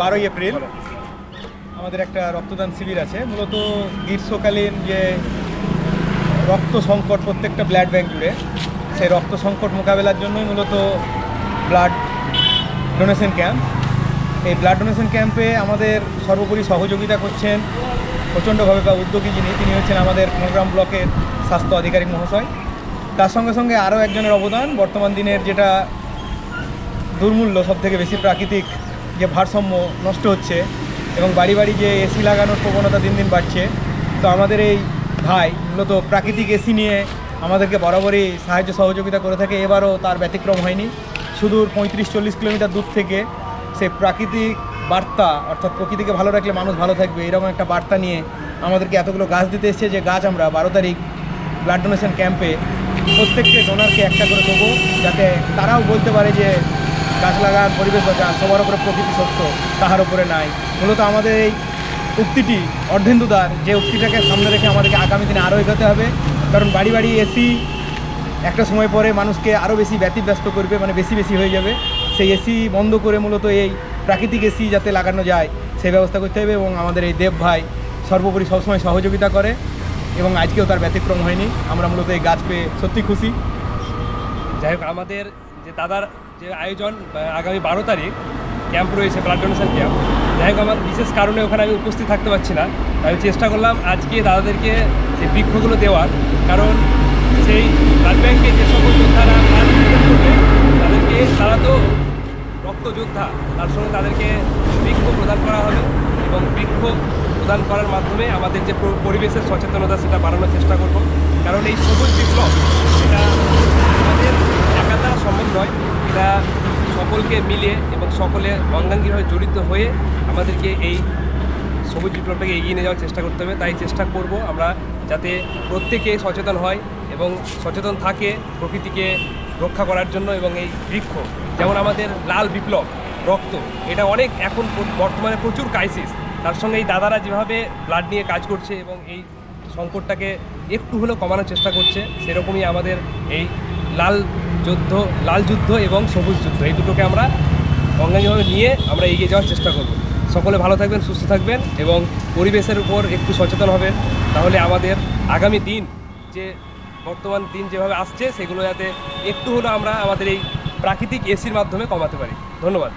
12ই April আমাদের একটা রক্তদান শিবির আছে। মূলত গ্রীষ্মকালীন যে রক্ত সংকট প্রত্যেকটা ব্লাড ব্যাংক জুড়ে, সেই রক্ত সংকট মোকাবেলার জন্যই মূলত ব্লাড ডোনেশন ক্যাম্প। এই ব্লাড ডোনেশন ক্যাম্পে আমাদের সর্বোপরি সহযোগিতা করছেন প্রচণ্ডভাবে বা উদ্যোগী তিনি হচ্ছেন আমাদের কুড়গ্রাম ব্লকের স্বাস্থ্য আধিকারিক মহাশয়। তার সঙ্গে সঙ্গে আরও একজনের অবদান, বর্তমান দিনের যেটা দুর্মূল্য সবথেকে বেশি প্রাকৃতিক যে ভারসাম্য নষ্ট হচ্ছে এবং বাড়ি বাড়ি যে এসি লাগানোর প্রবণতা দিন দিন বাড়ছে, তো আমাদের এই ভাই মূলত প্রাকৃতিক এসি নিয়ে আমাদেরকে বরাবরই সাহায্য সহযোগিতা করে থাকে। এবারও তার ব্যতিক্রম হয়নি। সুদূর 35-40 কিলোমিটার দূর থেকে সেই প্রাকৃতিক বার্তা, অর্থাৎ প্রকৃতিকে ভালো রাখলে মানুষ ভালো থাকবে, এরকম একটা বার্তা নিয়ে আমাদেরকে এতগুলো গাছ দিতে এসেছে। যে গাছ আমরা 12 তারিখ ব্লাড ডোনেশন ক্যাম্পে প্রত্যেককে ডোনারকে একটা করে দেবো, যাতে তারাও বলতে পারে যে গাছ লাগান, পরিবেশ বাঁচান, সবার উপরে প্রকৃতি সত্য, তাহার উপরে নাই। মূলত আমাদের এই উক্তিটি অর্ধেন্দুদার, যে উক্তিটাকে সামনে রেখে আমাদেরকে আগামী দিনে আরও এগোতে হবে। কারণ বাড়ি বাড়ি এসি একটা সময় পরে মানুষকে আরও বেশি ব্যতিব্যস্ত করবে, মানে বেশি বেশি হয়ে যাবে। সেই এসি বন্ধ করে মূলত এই প্রাকৃতিক এসি যাতে লাগানো যায় সেই ব্যবস্থা করতে হবে। এবং আমাদের এই দেব ভাই সর্বোপরি সবসময় সহযোগিতা করে এবং আজকেও তার ব্যতিক্রম হয়নি। আমরা মূলত এই গাছ পেয়ে সত্যি খুশি। যাই হোক, আমাদের যে দাদার যে আয়োজন আগামী 12 তারিখ ক্যাম্প রয়েছে, ব্লাড ডোনেশন ক্যাম্প, যাই হোক আমার বিশেষ কারণে ওখানে আমি উপস্থিত থাকতে পারছি না। আমি চেষ্টা করলাম আজকে দাদাদেরকে যে বৃক্ষগুলো দেওয়ার, কারণ সেই ব্লাড ব্যাঙ্কে যে সকল যোদ্ধারা করবে তাদেরকে, তারা তো রক্ত যোদ্ধা, তার সঙ্গে তাদেরকে বৃক্ষ প্রদান করা হবে এবং বৃক্ষ প্রদান করার মাধ্যমে আমাদের যে পরিবেশের সচেতনতা সেটা বাড়ানোর চেষ্টা করব। কারণ এই সবুজ বিপ্লব এটা আমাদের একা দ্বারা সম্ভব নয়, এটা সকলকে মিলে এবং সকলে অঙ্গাঙ্গিভাবে জড়িত হয়ে আমাদেরকে এই সবুজ বিপ্লবটাকে এগিয়ে নিয়ে যাওয়ার চেষ্টা করতে হবে। তাই চেষ্টা করব আমরা যাতে প্রত্যেকে সচেতন হয় এবং সচেতন থাকে প্রকৃতিকে রক্ষা করার জন্য। এবং এই বৃক্ষ, যেমন আমাদের লাল বিপ্লব রক্ত, এটা অনেক এখন বর্তমানে প্রচুর ক্রাইসিস, তার সঙ্গে এই দাদারা যেভাবে ব্লাড নিয়ে কাজ করছে এবং এই সংকটটাকে একটু হলেও কমানোর চেষ্টা করছে, সেরকমই আমাদের এই লাল যুদ্ধ এবং সবুজ যুদ্ধ, এই দুটোকে আমরা অঙ্গাঙ্গিভাবে নিয়ে আমরা এগিয়ে যাওয়ার চেষ্টা করব। সকলে ভালো থাকবেন, সুস্থ থাকবেন এবং পরিবেশের উপর একটু সচেতন হবেন। তাহলে আমাদের আগামী দিন, যে বর্তমান দিন যেভাবে আসছে, সেগুলো যাতে একটু হলেও আমরা আমাদের এই প্রাকৃতিক এসির মাধ্যমে কমাতে পারি। ধন্যবাদ।